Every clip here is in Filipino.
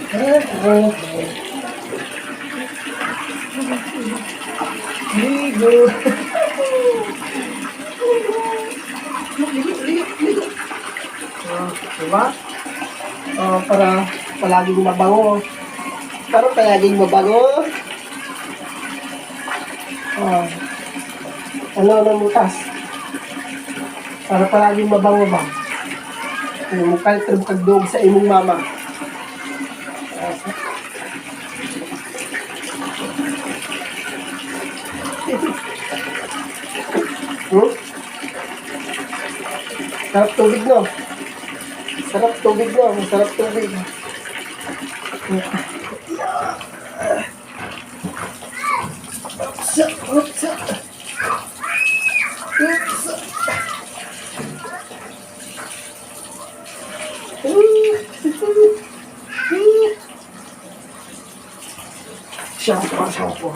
Ligo. Ligo. Diba? Para palaging mabango. Para palaging mabango. Ano ang mutas? Para palaging mabango ba? Yung kagdog sa imong mama. Sarap tubig, no? Sarap tubig, no? Masarap tubig. Shampoo.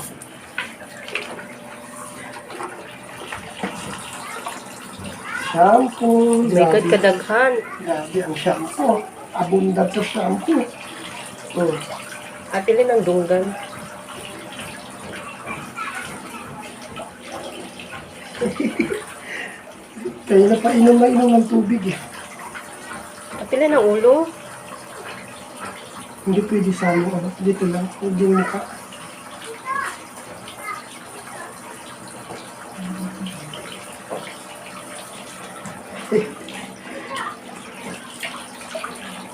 Shampoo. May good kadaghan. Grabe ang shampoo. Abundant sa shampoo. Atilin ang dunggan. Kaya na painom ng tubig eh. Atilin ang ulo. Hindi pwede sa ano. Dito lang. Hindi yung mukha.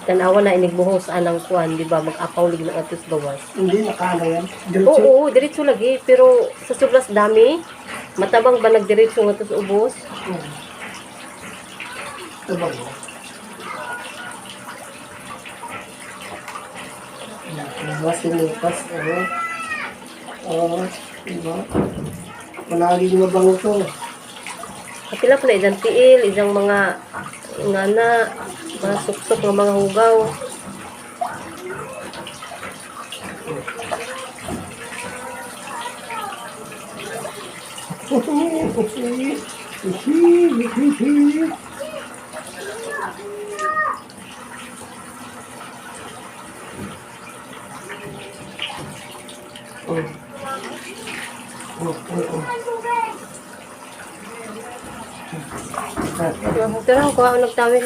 Tanawa na inigbuhos anang kuan, di ba? Mag-apaw lig na atos gawas. Hindi, nakaano yan. Diretso. Oo, diretso lagi. Pero sa sobras dami, matabang ba nagdiretso nga atos ubos? Ito ba mo? Sinipas, ano? Diba? Malagi mabango to. Kapila pala isang tiil, isang mga ngana, mga suksok ng mga hugaw. Pero ako nagtawin.